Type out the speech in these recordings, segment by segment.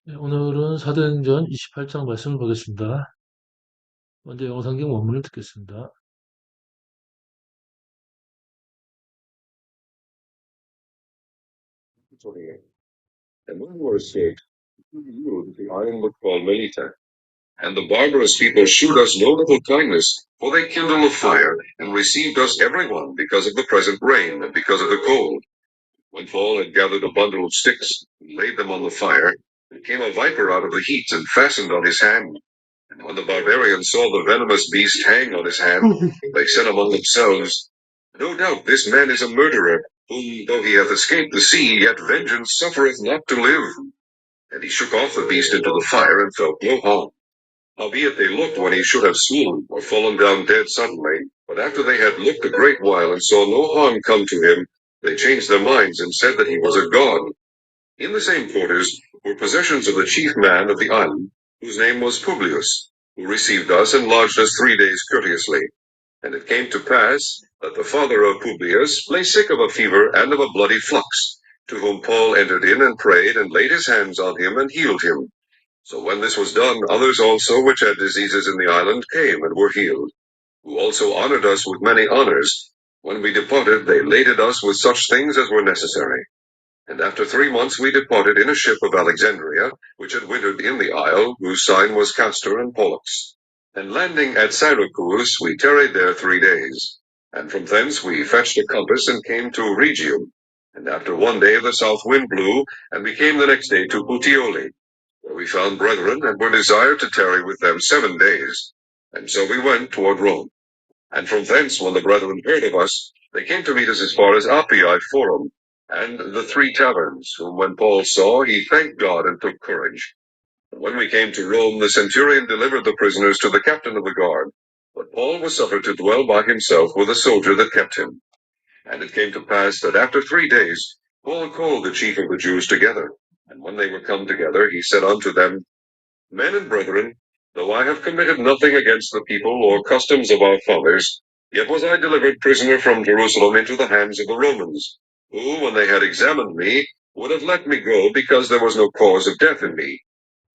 네, 오늘은 사도행전 28장 말씀을 보겠습니다. 먼저 영어성경 원문을 듣겠습니다. And when we were escaped, we knew that the island was called Melita. And the barbarous people shewed us no little kindness, for they kindled a fire, and received us every one because of the present rain, and because of the cold. When Paul had gathered a bundle of sticks, and laid them on the fire, there came a viper out of the heat, and fastened on his hand. And when the barbarians saw the venomous beast hang on his hand, they said among themselves, No doubt this man is a murderer, whom, though he hath escaped the sea, yet vengeance suffereth not to live. And he shook off the beast into the fire, and felt no harm. Howbeit they looked when he should have swooned, or fallen down dead suddenly. But after they had looked a great while, and saw no harm come to him, they changed their minds, and said that he was a god. In the same quarters were possessions of the chief man of the island, whose name was Publius, who received us and lodged us 3 days courteously. And it came to pass that the father of Publius lay sick of a fever and of a bloody flux, to whom Paul entered in and prayed, and laid his hands on him, and healed him. So when this was done, others also which had diseases in the island came and were healed, who also honored us with many honors. When we departed, they laded us with such things as were necessary. And after 3 months we departed in a ship of Alexandria, which had wintered in the isle, whose sign was Castor and Pollux. And landing at Syracuse, we tarried there 3 days. And from thence we fetched a compass, and came to Rhegium. And after one day the south wind blew, and we came the next day to Puteoli, where we found brethren, and were desired to tarry with them 7 days. And so we went toward Rome. And from thence, when the brethren heard of us, they came to meet us as far as Appii Forum, and the 3 taverns, whom when Paul saw, he thanked God, and took courage. And when we came to Rome, the centurion delivered the prisoners to the captain of the guard. But Paul was suffered to dwell by himself with a soldier that kept him. And it came to pass that after 3 days, Paul called the chief of the Jews together. And when they were come together, he said unto them, Men and brethren, though I have committed nothing against the people or customs of our fathers, yet was I delivered prisoner from Jerusalem into the hands of the Romans, who, when they had examined me, would have let me go, because there was no cause of death in me.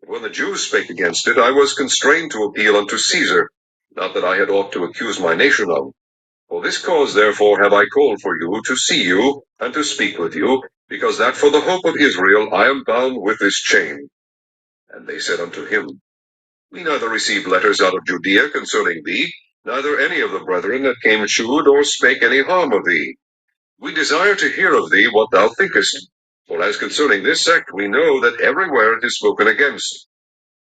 But when the Jews spake against it, I was constrained to appeal unto Caesar, not that I had aught to accuse my nation of. For this cause therefore have I called for you, to see you, and to speak with you, because that for the hope of Israel I am bound with this chain. And they said unto him, We neither received letters out of Judea concerning thee, neither any of the brethren that came shewed or spake any harm of thee. We desire to hear of thee what thou thinkest. For as concerning this sect we know that everywhere it is spoken against.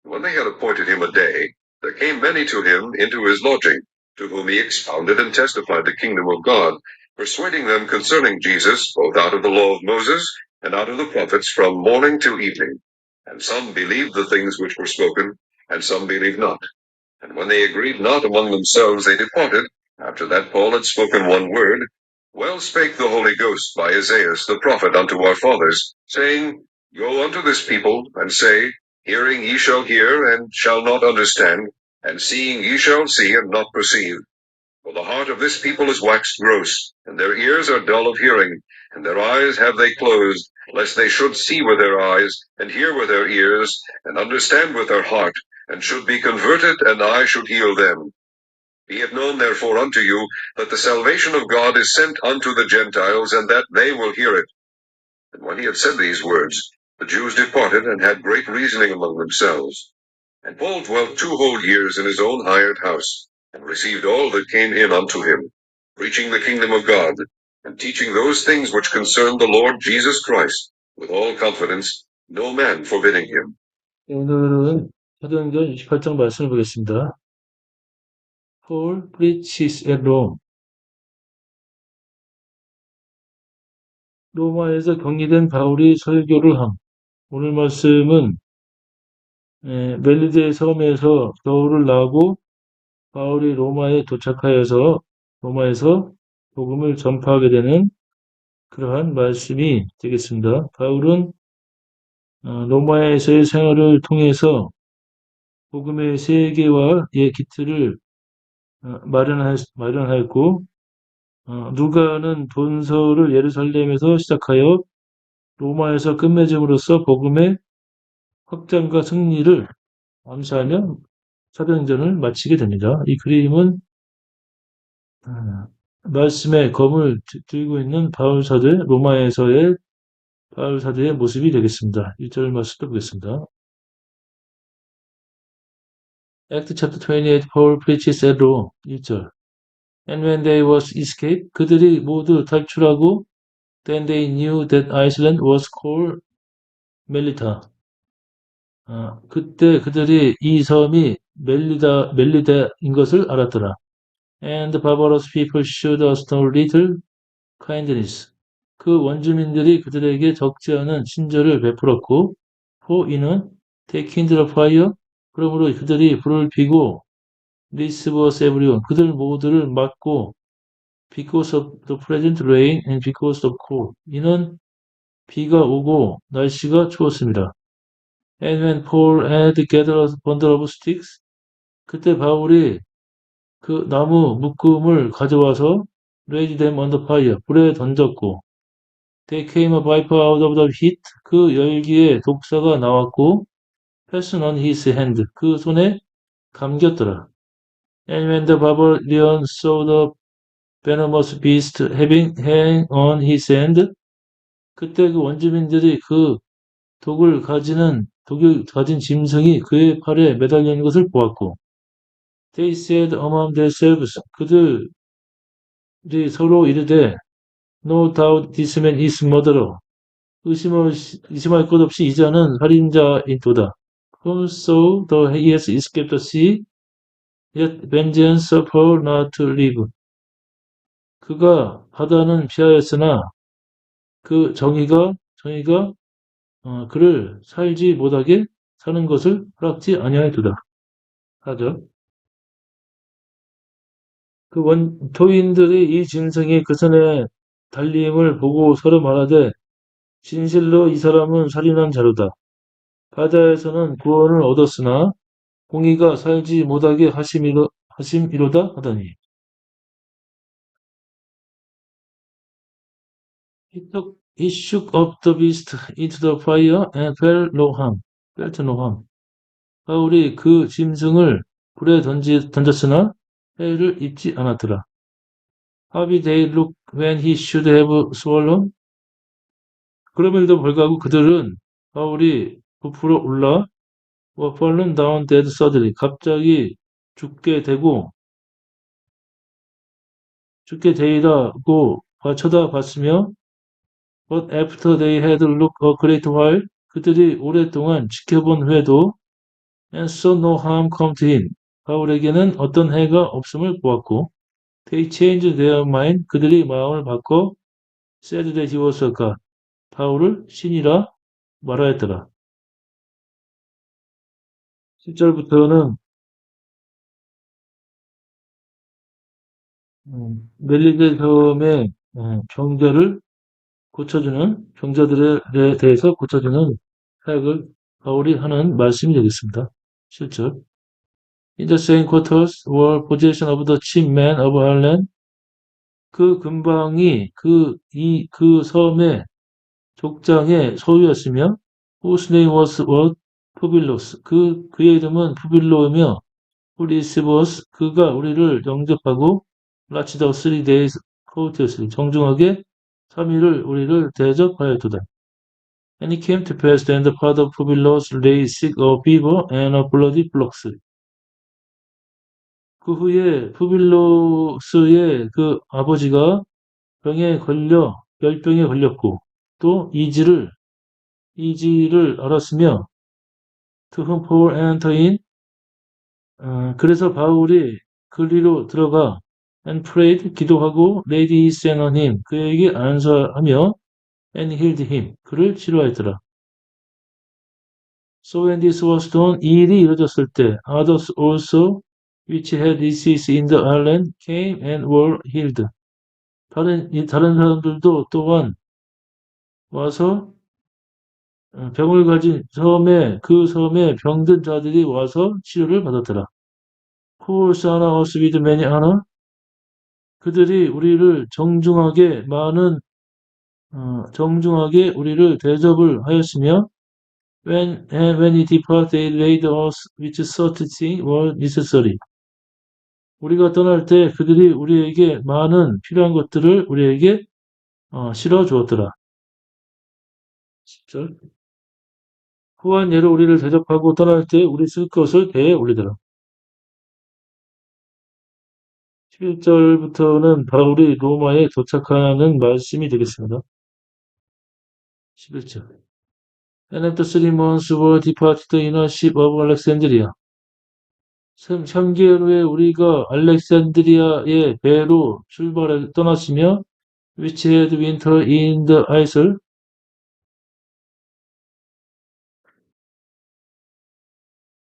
When they had appointed him a day, there came many to him into his lodging, to whom he expounded and testified the kingdom of God, persuading them concerning Jesus, both out of the law of Moses, and out of the prophets, from morning till evening. And some believed the things which were spoken, and some believed not. And when they agreed not among themselves, they departed, after that Paul had spoken one word. Well spake the Holy Ghost by Isaiah the prophet unto our fathers, saying, Go unto this people, and say, Hearing ye shall hear, and shall not understand, and seeing ye shall see, and not perceive. For the heart of this people is waxed gross, and their ears are dull of hearing, and their eyes have they closed, lest they should see with their eyes, and hear with their ears, and understand with their heart, and should be converted, and I should heal them. Be it known therefore unto you, that the salvation of God is sent unto the Gentiles, and that they will hear it. And when he had said these words, the Jews departed, and had great reasoning among themselves. And Paul dwelt 2 whole years in his own hired house, and received all that came in unto him, preaching the kingdom of God, and teaching those things which concern the Lord Jesus Christ, with all confidence, no man forbidding him. 네, 오늘은 사도행전 28장 말씀을 보겠습니다. Paul preaches at Rome. 로마에서 격리된 바울이 설교를 함. 오늘 말씀은 멜리데 섬에서 겨울을 나고 바울이 로마에 도착하여서 로마에서 복음을 전파하게 되는 그러한 말씀이 되겠습니다. 바울은 로마에서의 생활을 통해서 복음의 세계화의 기틀을 마련하였고, 누가는 본서를 예루살렘에서 시작하여 로마에서 끝맺음으로써 복음의 확장과 승리를 암시하며 사병전을 마치게 됩니다. 이 그림은 말씀의 검을 들고 있는 바울 사도의 로마에서의 바울 사도의 모습이 되겠습니다. 1절 말씀도 보겠습니다. Act chapter 28, Paul preaches at Rome. 1절. And when they was escaped, 그들이 모두 탈출하고, then they knew that Iceland was called Melita. 그때 그들이 이 섬이 멜리다인 것을 알았더라. And the barbarous people showed us no little kindness. 그 원주민들이 그들에게 적지 않은 친절을 베풀었고, for 이는 take kindle fire. 그러므로 그들이 불을 피고, receive us everyone. 그들 모두를 막고, because of the present rain and because of cold. 이는 비가 오고 날씨가 추웠습니다. And when Paul had gathered a bundle of sticks, 그때 바울이 그 나무 묶음을 가져와서 raised them on the fire, 불에 던졌고, they came a viper out of the heat, 그 열기에 독사가 나왔고, fastened on his hand, 그 손에 감겼더라. And when the barbarian saw the venomous beast having hang on his hand, 그때 그 원주민들이 그 독을 가진 짐승이 그의 팔에 매달려 있는 것을 보았고, they said among themselves, 그들이 서로 이르되, no doubt this man is murderer. 의심할 것 없이 이 자는 살인자인도다. Whom so though he has escaped the sea, yet vengeance suffer not to live. 그가 바다는 피하였으나 그 정의가 그를 살지 못하게 사는 것을 허락지 아니하였도다. 하죠. 그 원토인들이 이 짐승이 그 선에 달림을 보고 서로 말하되 진실로 이 사람은 살인한 자로다. 바다에서는 구원을 얻었으나 공의가 살지 못하게 하심이로다 하더니 he shook up the beast into the fire and felt no harm. 바울이 그 짐승을 불에 던졌으나 해를 입지 않았더라. How did they look when he should have swollen? 그럼에도 불구하고 그들은 바울이 부풀어 올라 fallen down dead suddenly 갑자기 죽게 되리라고 쳐다봤으며 but after they had looked a great while 그들이 오랫동안 지켜본 후에도 and saw no harm come to him 바울에게는 어떤 해가 없음을 보았고 they changed their mind 그들이 마음을 바꿔 said that he was a god 바울을 신이라 말하였더라. 10절부터는 멜리데 섬의 병자들에 대해서 고쳐주는 사역을 바울이 하는 말씀이 되겠습니다. 7절. In the same quarters were possession of the chief man of Ireland. 그 근방이 그 섬의 족장의 소유였으며, whose name was what? 푸빌로스. 그의 이름은 푸빌로이며, who received us. 그가 우리를 영접하고, latched us 3 days courteously. 정중하게 3일을 우리를 대접하였도다. And it came to pass that the father of Publius lay sick of fever and of bloody flux. 그 후에 푸빌로스의 그 아버지가 열병에 걸렸고, 또 이지를 알았으며, to whom Paul entered in, 그래서 바울이 그리로 들어가, and prayed, 기도하고, laid his hand on him, 그에게 안수하며, and healed him, 그를 치료하였더라. So when this was done, 이 일이 이루어졌을 때, others also, which had disease in the island, came and were healed. 다른 사람들도 또한 와서 병을 가진 그 섬에 병든 자들이 와서 치료를 받았더라. Who honor us with many honor? 그들이 우리를 정중하게 우리를 대접을 하였으며, And when he departed, they laid us with such things were necessary. 우리가 떠날 때 그들이 우리에게 많은 필요한 것들을 우리에게 실어 주었더라. 10절. 후한 예로 우리를 대접하고 떠날 때 우리 쓸 것을 대에 올리더라. 11절부터는 바울이 로마에 도착하는 말씀이 되겠습니다. 11절. And after 3 months were departed in a ship of Alexandria. 3개월 후에 우리가 알렉산드리아의 배로 출발을 떠났으며 which had winter in the isle.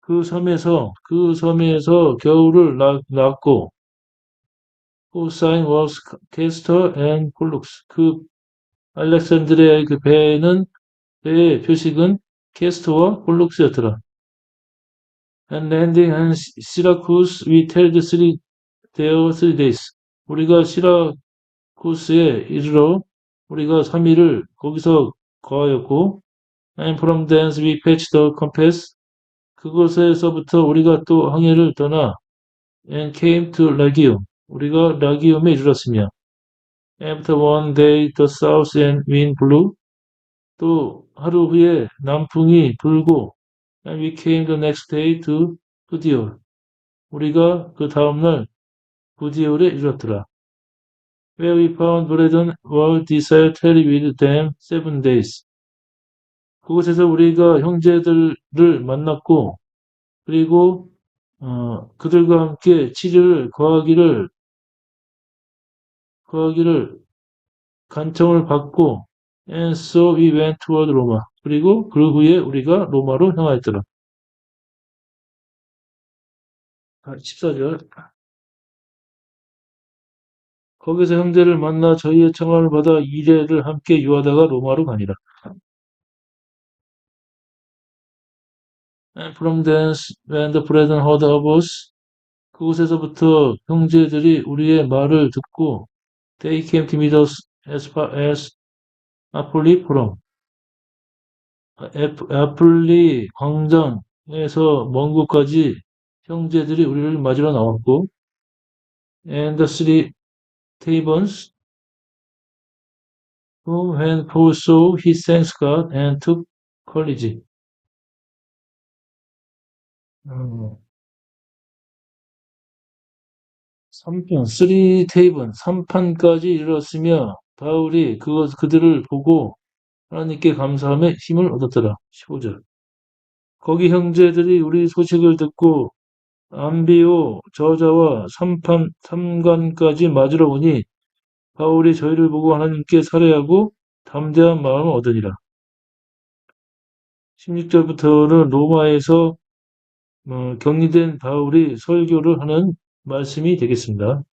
그 섬에서 겨울을 났고 whose sign was Castor and Pollux. 그 알렉산드리아의 그 배의 표식은 캐스터와 폴룩스였더라. And landing on Syracuse, we tarried there 3 days. 우리가 시라쿠스에 이르러 우리가 3일을 거기서 거하였고, and from thence we fetched the compass. 그곳에서부터 우리가 또 항해를 떠나, and came to Rhegium. 우리가 라기움에 이르렀으며, after 1 day the south and wind blew. 또 하루 후에 남풍이 불고, and we came the next day to Pudiol. 우리가 그 다음날 부디올에 이르렀더라. Where we found brethren were desired tarry with them 7 days. 그곳에서 우리가 형제들을 만났고, 그리고 그들과 함께 7일을 거하기를 간청을 받고, and so we went toward Roma. 그리고 그 후에 우리가 로마로 향하였더라. 14절. 거기서 형제를 만나 저희의 청함을 받아 2대를 함께 유하다가 로마로 가니라. And from thence, when the brethren heard of us, 그곳에서부터 형제들이 우리의 말을 듣고, they came to meet us as far as 아폴리 포럼. 아폴리 광장에서 먼 곳까지 형제들이 우리를 맞으러 나왔고, and the 3 taverns, whom when Paul saw, he thanked God and took courage. 3판까지 이르렀으며 바울이 그들을 보고 하나님께 감사함에 힘을 얻었더라. 15절. 거기 형제들이 우리 소식을 듣고 안비오 저자와 3관까지 맞으러 오니 바울이 저희를 보고 하나님께 살해하고 담대한 마음을 얻으니라. 16절부터는 로마에서 격리된 바울이 설교를 하는 말씀이 되겠습니다.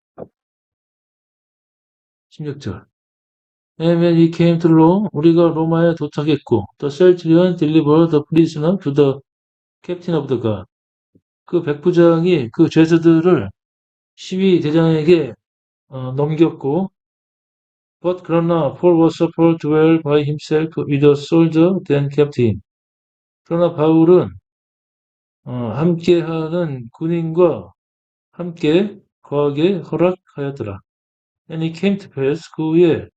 16절. And when we came to Rome, 우리가 로마에 도착했고, the centurion delivered the prisoner to the captain of the guard. 그 백부장이 그 죄수들을 시위 대장에게 넘겼고, but 그러나 Paul was supposed to dwell by himself with a soldier, then kept him. 그러나 바울은 함께하는 군인과 함께 거하게 허락하였더라. And it came to pass, 그 후에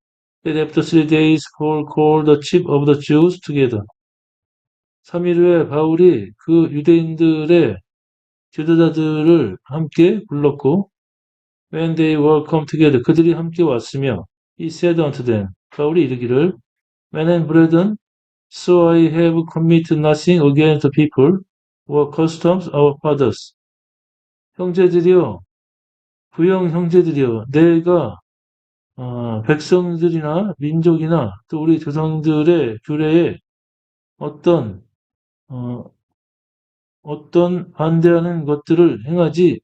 that after 3 days Paul called the chief of the Jews together. 3일 후에 바울이 그 유대인들의 지도자들을 함께 불렀고, when they were come together, 그들이 함께 왔으며, he said unto them, 바울이 이르기를, men and brethren, so I have committed nothing against the people or customs of our fathers. 형제들이여, 부영 형제들이여, 내가 백성들이나 민족이나 또 우리 조상들의 규례에 어떤 반대하는 것들을 행하지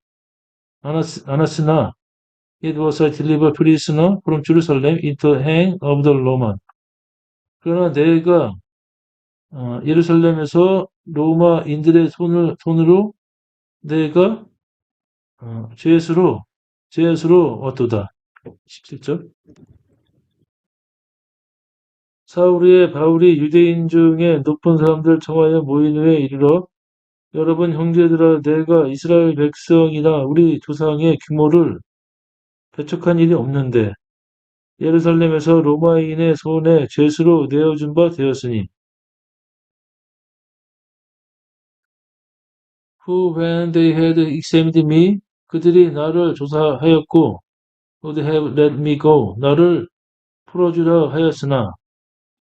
않았으나 it was I delivered prisoner from Jerusalem into the hand of the Roman. 그러나 내가 예루살렘에서 로마인들의 손으로 내가 죄수로 얻도다. 17절. 사울의 바울이 유대인 중에 높은 사람들 청하여 모인 후에 이르러 여러분 형제들아 내가 이스라엘 백성이나 우리 조상의 규모를 배척한 일이 없는데 예루살렘에서 로마인의 손에 죄수로 내어준 바 되었으니 who when they had examined me 그들이 나를 조사하였고 would have let me go 나를 풀어주라 하였으나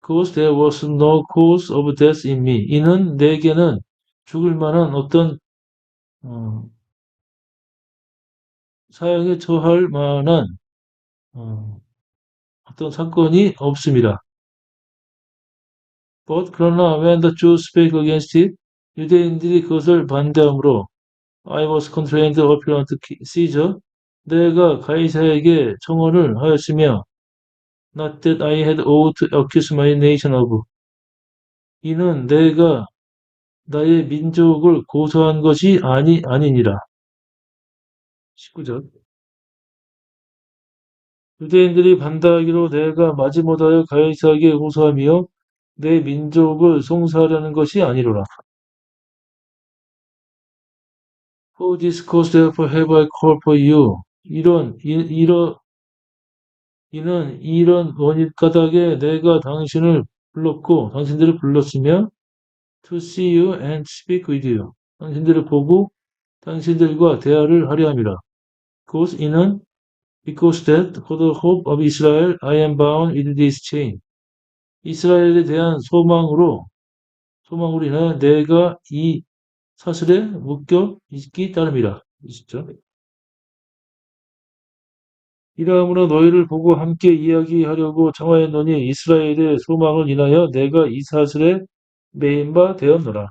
cause there was no cause of death in me 이는 내게는 죽을 만한 어떤 어, 사형에 처할 만한 어, 어떤 사건이 없습니다. But 그러나 when the Jews spake against it 유대인들이 그것을 반대함으로 I was constrained appealant Caesar 내가 가이사에게 청원을 하였으며 not that I had ought to accuse my nation of 이는 내가 나의 민족을 고소한 것이 아니니라. 19절 유대인들이 반대하기로 내가 마지못하여 가이사에게 고소하며 내 민족을 송사하려는 것이 아니로라. For this cause therefore have I called for you. 이는 이런 원인 까닭에 내가 당신들을 불렀으며 to see you and speak with you. 당신들을 보고 당신들과 대화를 하려 함이라. because that for the hope of Israel I am bound with this chain. 이스라엘에 대한 소망으로 인하여 내가 이 사슬에 묶여 있기 따름이라. 20절. 이러함으로 너희를 보고 함께 이야기하려고 청하였노니 이스라엘의 소망을 인하여 내가 이 사슬에 매인 바 되었노라.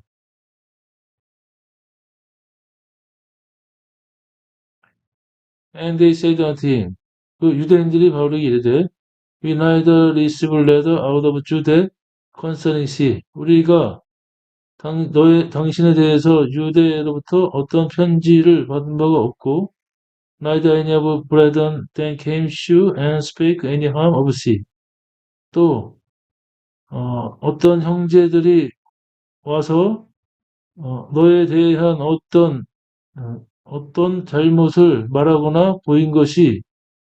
And they said unto him, 그 유대인들이 바울에게 이르되, We neither receive letter out of Judah concerning thee. 우리가 당신에 대해서 유대로부터 어떤 편지를 받은 바가 없고, neither any of brethren that came to and spake any harm of thee. 또 어떤 형제들이 와서 너에 대한 어떤 잘못을 말하거나 보인 것이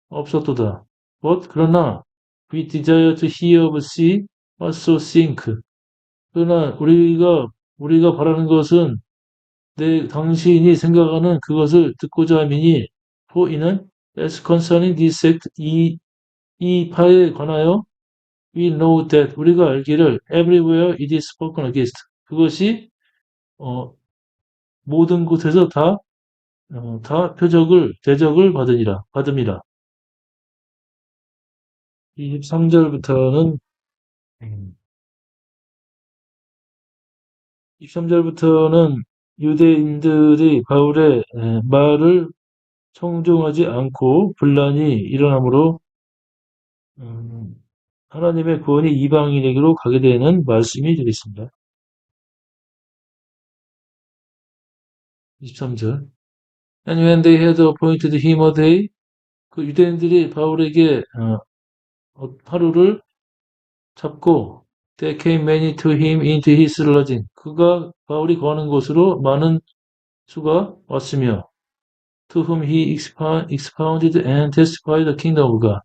없었도다. But 그러나 we desire to hear of thee also think. 그러나 우리가 바라는 것은 당신이 생각하는 그것을 듣고자 함이니 for 이는 as concerning this sect 이 파에 관하여 we know that 우리가 알기를 everywhere it is spoken against 그것이 모든 곳에서 다 대적을 받음이라. 23절부터는 23절부터는 유대인들이 바울의 말을 청중하지 않고 분란이 일어나므로 하나님의 구원이 이방인에게로 가게 되는 말씀이 되겠습니다. 23절 And when they had appointed him a day 그 유대인들이 바울에게 하루를 잡고 There came many to him into his lodging 그가 바울이 거하는 곳으로 많은 수가 왔으며 to whom he expounded and testified the kingdom of God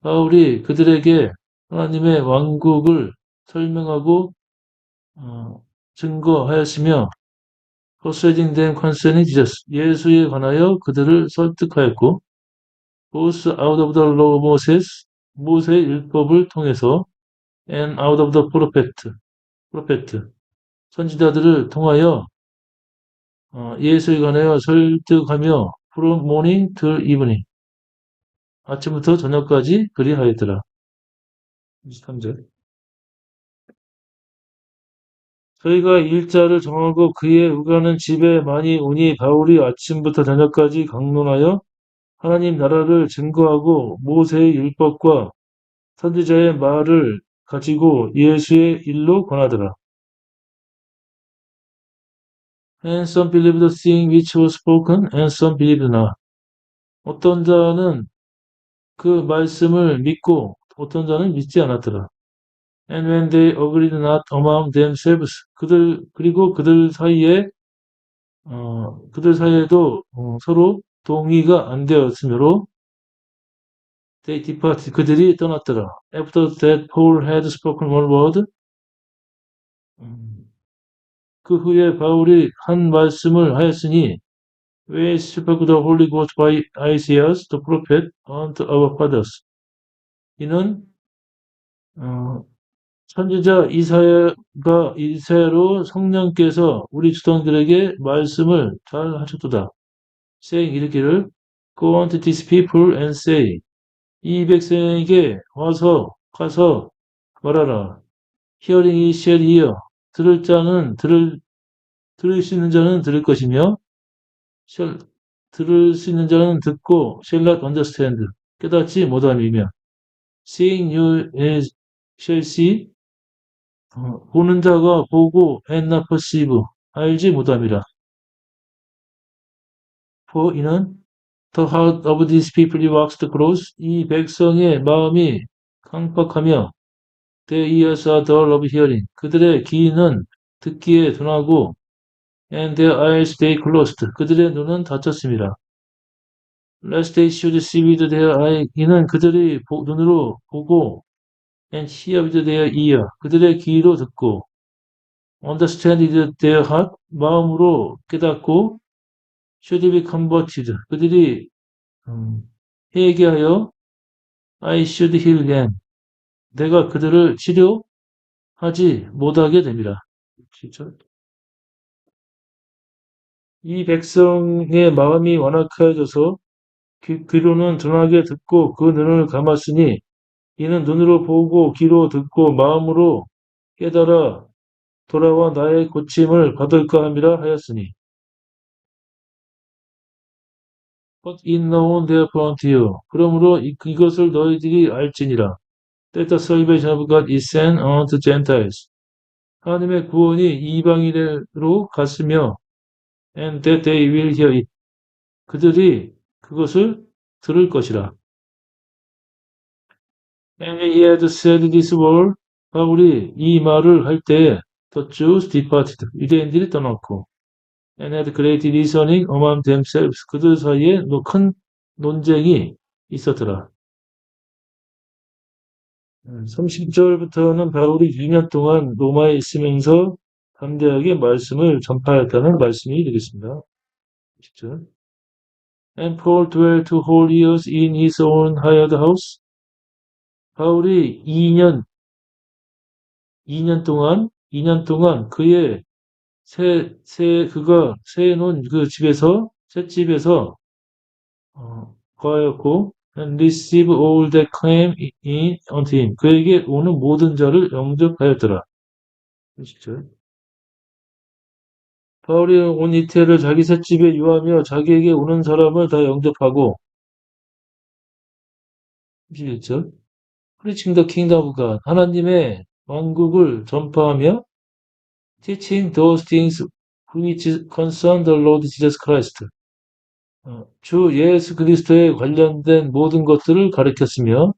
바울이 그들에게 하나님의 왕국을 설명하고 증거하였으며 persuading them concerning Jesus 예수에 관하여 그들을 설득하였고 both out of the law of Moses 모세의 율법을 통해서 and out of the prophet 선지자들을 통하여 예수에 관하여 설득하며 from morning till evening 아침부터 저녁까지 그리하였더라. 23절 저희가 일자를 정하고 그의 우가는 집에 많이 오니 바울이 아침부터 저녁까지 강론하여 하나님 나라를 증거하고 모세의 율법과 선지자의 말을 가지고 예수의 일로 권하더라. And some believed the thing which was spoken, and some believed not. 어떤 자는 그 말씀을 믿고 어떤 자는 믿지 않았더라. And when they agreed not among themselves, 그리고 그들 사이에도 서로 동의가 안 되었으므로 they departed, 그들이 떠났더라. After that Paul had spoken one word, 음, 그 후에 바울이 한 말씀을 하였으니, We spoke the Holy Ghost by Isaiah the prophet unto our fathers. 이는 선지자 이사야로 성령께서 우리 주통들에게 말씀을 잘 하셨도다. saying 이르기를 Go unto these people and say 이 백성에게 가서 말하라. Hearing he shall hear. 들을 수 있는 자는 들을 것이며 들을 수 있는 자는 듣고 shall not understand. 깨닫지 못함이며 seeing you shall see. 보는 자가 보고 and not perceive. 알지 못함이라. For 이는 The heart of these people waxed close. 이 백성의 마음이 강팍하며 Their ears are dull of hearing. 그들의 귀는 듣기에 둔하고 And their eyes they closed. 그들의 눈은 닫혔습니다. Lest they should see with their eye. 이는 그들이 눈으로 보고 And hear with their ear. 그들의 귀로 듣고 Understand with their heart. 마음으로 깨닫고 Should be converted. 그들이 회개하여 I should heal them. 내가 그들을 치료하지 못하게 됩니다. 진짜? 이 백성의 마음이 완악하여져서 귀로는 둔하게 듣고 그 눈을 감았으니 이는 눈으로 보고 귀로 듣고 마음으로 깨달아 돌아와 나의 고침을 받을까 함이라 하였으니 But it known therefore unto you. 그러므로 이것을 너희들이 알지니라. That the salvation of God is sent unto Gentiles. 하나님의 구원이 이방인으로 갔으며 and that they will hear it. 그들이 그것을 들을 것이라. And he had said this word. 바울이 이 말을 할 때에 the Jews departed. 유대인들이 떠났고 and had great reasoning among themselves. 그들 사이에 큰 논쟁이 있었더라. 30절부터는 바울이 2년 동안 로마에 있으면서 담대하게 말씀을 전파했다는 말씀이 되겠습니다. 10절. And Paul dwelt 2 whole years in his own hired house. 바울이 2년 동안 그의 그가 세놓은 그 집에서, 셋집에서, 거하였고, and receive all that came in unto him. 그에게 오는 모든 자를 영접하였더라. 10절. 바울이 온 이태를 자기 셋집에 유하며 자기에게 오는 사람을 다 영접하고 11절 Preaching the kingdom of God 하나님의 왕국을 전파하며 Teaching those things which concern the Lord Jesus Christ 주 예수 그리스도에 관련된 모든 것들을 가르쳤으며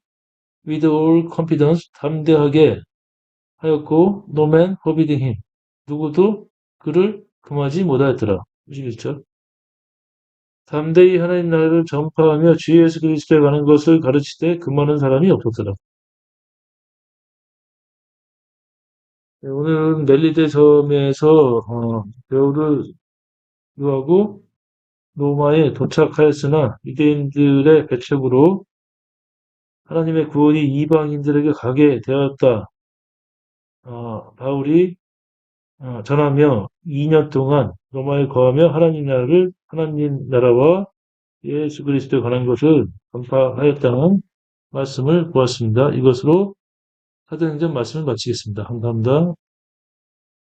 With all confidence 담대하게 하였고 No man forbidding him 누구도 그를 금하지 못하였더라. 21절 담대히 하나님 나라를 전파하며 주 예수 그리스도에 관한 것을 가르치되 금하는 사람이 없었더라. 네, 오늘은 멜리데 섬에서 베드로를 유하고 로마에 도착하였으나 유대인들의 배척으로 하나님의 구원이 이방인들에게 가게 되었다. 바울이 전하며 2년 동안 로마에 거하며 하나님 나라와 예수 그리스도에 관한 것을 전파하였다는 말씀을 보았습니다. 이것으로 사도행전 말씀을 마치겠습니다. 감사합니다.